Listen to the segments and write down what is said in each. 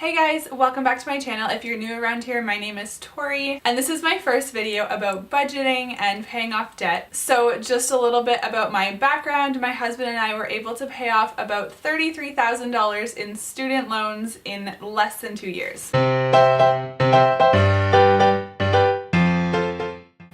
Hey guys, welcome back to my channel. If you're new around here, my name is Tori, and this is my first video about budgeting and paying off debt. So just a little bit about my background. My husband and I were able to pay off about $33,000 in student loans in less than 2 years.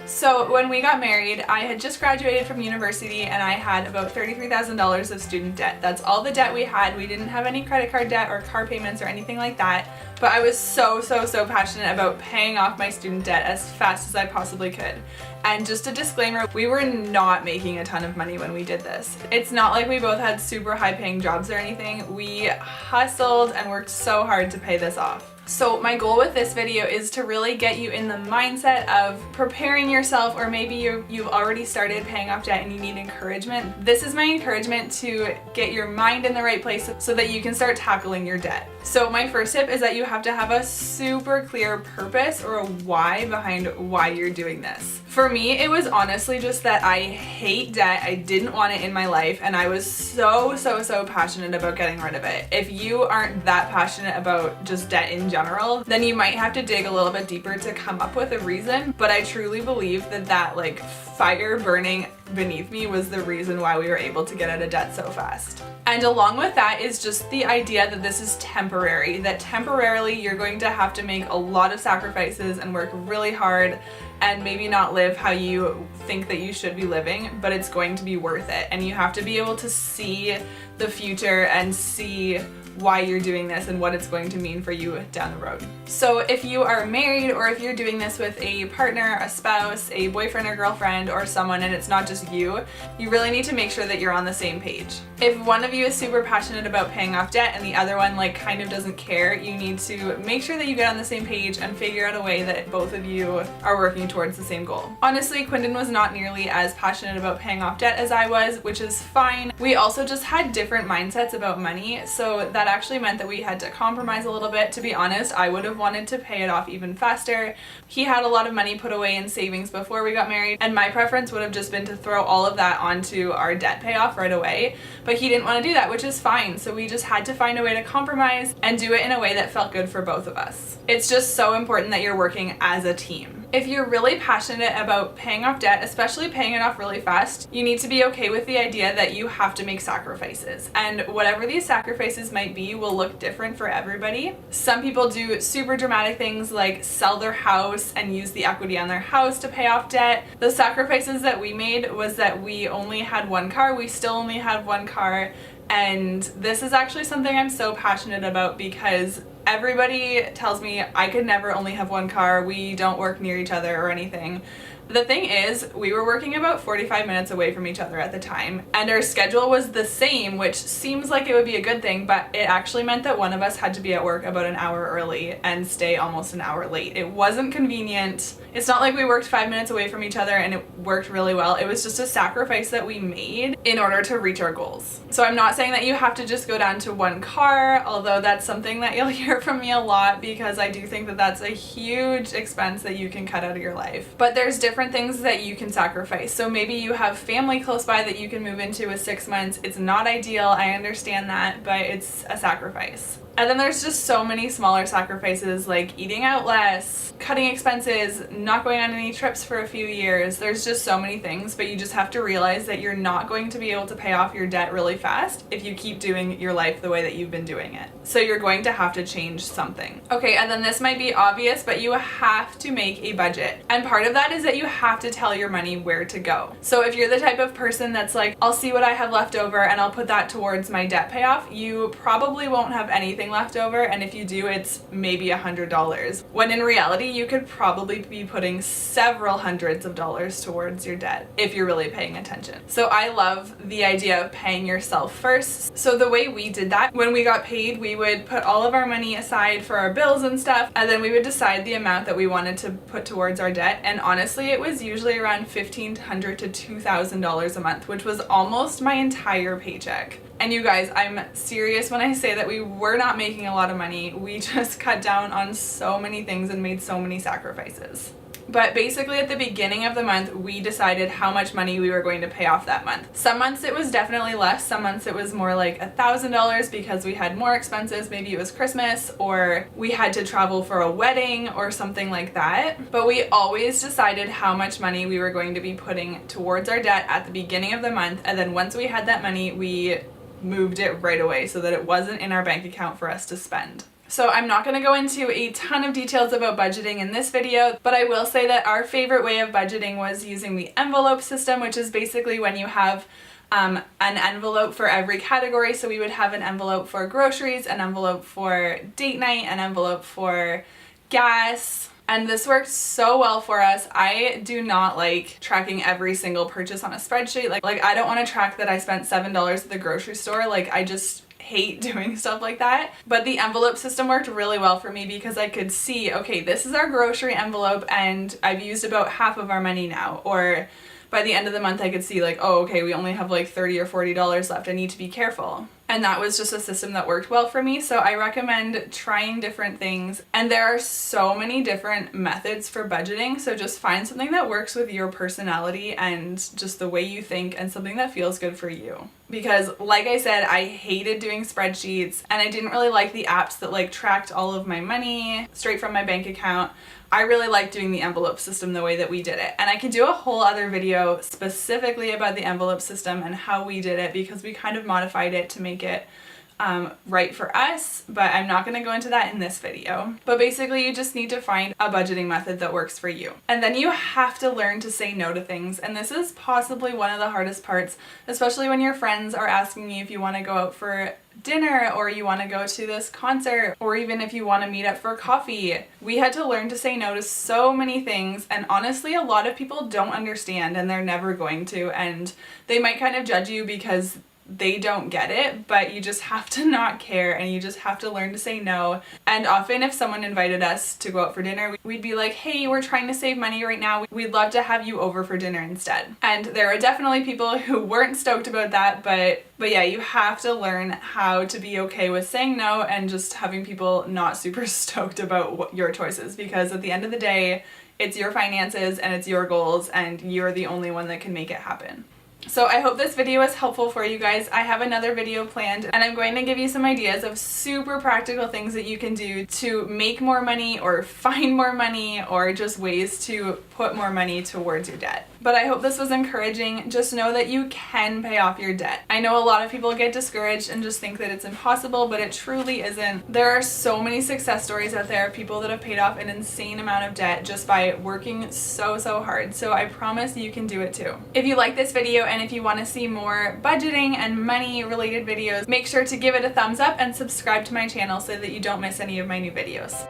So when we got married, I had just graduated from university and I had about $33,000 of student debt. That's all the debt we had. We didn't have any credit card debt or car payments or anything like that, but I was so passionate about paying off my student debt as fast as I possibly could. And just a disclaimer, we were not making a ton of money when we did this. It's not like we both had super high paying jobs or anything. We hustled and worked so hard to pay this off. So my goal with this video is to really get you in the mindset of preparing yourself, or maybe you've already started paying off debt and you need encouragement. This is my encouragement to get your mind in the right place so that you can start tackling your debt. So my first tip is that you have to have a super clear purpose or a why behind why you're doing this. For me, it was honestly just that I hate debt. I didn't want it in my life, and I was so passionate about getting rid of it. If you aren't that passionate about just debt in general, then you might have to dig a little bit deeper to come up with a reason. But I truly believe that like fire burning beneath me was the reason why we were able to get out of debt so fast. And along with that is just the idea that this is temporary, that temporarily you're going to have to make a lot of sacrifices and work really hard and maybe not live how you think that you should be living, but it's going to be worth it. And you have to be able to see the future and see why you're doing this and what it's going to mean for you down the road. So if you are married, or if you're doing this with a partner, a spouse, a boyfriend or girlfriend, or someone, and it's not just you really need to make sure that you're on the same page. If one of you is super passionate about paying off debt and the other one like kind of doesn't care, you need to make sure that you get on the same page and figure out a way that both of you are working towards the same goal. Honestly, Quindon was not nearly as passionate about paying off debt as I was, which is fine. We also just had different mindsets about money, so that actually meant that we had to compromise a little bit. To be honest, I would have wanted to pay it off even faster. He had a lot of money put away in savings before we got married, and my preference would have just been to throw all of that onto our debt payoff right away, but he didn't want to do that, which is fine. So we just had to find a way to compromise and do it in a way that felt good for both of us. It's just so important that you're working as a team. If you're really passionate about paying off debt, especially paying it off really fast, you need to be okay with the idea that you have to make sacrifices. And whatever these sacrifices might be will look different for everybody. Some people do super dramatic things like sell their house and use the equity on their house to pay off debt. The sacrifices that we made was that we only had one car. We still only had one car. And this is actually something I'm so passionate about because everybody tells me I could never only have one car, we don't work near each other or anything. The thing is, we were working about 45 minutes away from each other at the time, and our schedule was the same, which seems like it would be a good thing, but it actually meant that one of us had to be at work about an hour early and stay almost an hour late. It wasn't convenient. It's not like we worked 5 minutes away from each other and it worked really well. It was just a sacrifice that we made in order to reach our goals. So I'm not saying that you have to just go down to one car, although that's something that you'll hear from me a lot because I do think that that's a huge expense that you can cut out of your life. But there's different things that you can sacrifice. So maybe you have family close by that you can move into with 6 months. It's not ideal, I understand that, but it's a sacrifice. And then there's just so many smaller sacrifices like eating out less, cutting expenses, not going on any trips for a few years. There's just so many things, but you just have to realize that you're not going to be able to pay off your debt really fast if you keep doing your life the way that you've been doing it. So you're going to have to change something. Okay, and then this might be obvious, but you have to make a budget. And part of that is that you have to tell your money where to go. So if you're the type of person that's like, I'll see what I have left over and I'll put that towards my debt payoff, you probably won't have anything left over, and if you do, it's maybe $100, when in reality you could probably be putting several hundreds of dollars towards your debt if you're really paying attention. So I love the idea of paying yourself first. So the way we did that, when we got paid, we would put all of our money aside for our bills and stuff, and then we would decide the amount that we wanted to put towards our debt, and honestly it was usually around $1,500 to $2,000 a month, which was almost my entire paycheck. And you guys, I'm serious when I say that we were not making a lot of money. We just cut down on so many things and made so many sacrifices. But basically at the beginning of the month, we decided how much money we were going to pay off that month. Some months it was definitely less. Some months it was more like $1,000 because we had more expenses. Maybe it was Christmas or we had to travel for a wedding or something like that. But we always decided how much money we were going to be putting towards our debt at the beginning of the month. And then once we had that money, we moved it right away so that it wasn't in our bank account for us to spend. So I'm not going to go into a ton of details about budgeting in this video, but I will say that our favorite way of budgeting was using the envelope system, which is basically when you have an envelope for every category. So we would have an envelope for groceries, an envelope for date night, an envelope for gas. And this worked so well for us. I do not like tracking every single purchase on a spreadsheet. Like I don't want to track that I spent $7 at the grocery store. Like I just hate doing stuff like that. But the envelope system worked really well for me because I could see, okay, this is our grocery envelope and I've used about half of our money now. Or by the end of the month I could see like, oh, okay, we only have like $30 or $40 left. I need to be careful. And that was just a system that worked well for me. So I recommend trying different things. And there are so many different methods for budgeting. So just find something that works with your personality and just the way you think and something that feels good for you. Because like I said, I hated doing spreadsheets and I didn't really like the apps that like tracked all of my money straight from my bank account. I really like doing the envelope system the way that we did it. And I could do a whole other video specifically about the envelope system and how we did it because we kind of modified it to make it right for us, but I'm not going to go into that in this video. But basically you just need to find a budgeting method that works for you. And then you have to learn to say no to things. And this is possibly one of the hardest parts, especially when your friends are asking you if you want to go out for dinner or you want to go to this concert or even if you want to meet up for coffee. We had to learn to say no to so many things, and honestly a lot of people don't understand and they're never going to, and they might kind of judge you because they don't get it, but you just have to not care and you just have to learn to say no. And often if someone invited us to go out for dinner, we'd be like, hey, we're trying to save money right now. We'd love to have you over for dinner instead. And there are definitely people who weren't stoked about that, but yeah, you have to learn how to be okay with saying no and just having people not super stoked about your choices, because at the end of the day, it's your finances and it's your goals and you're the only one that can make it happen. So I hope this video was helpful for you guys. I have another video planned and I'm going to give you some ideas of super practical things that you can do to make more money or find more money or just ways to put more money towards your debt. But I hope this was encouraging. Just know that you can pay off your debt. I know a lot of people get discouraged and just think that it's impossible, but it truly isn't. There are so many success stories out there of people that have paid off an insane amount of debt just by working so hard. So I promise you can do it too. If you like this video and if you want to see more budgeting and money related videos, make sure to give it a thumbs up and subscribe to my channel so that you don't miss any of my new videos.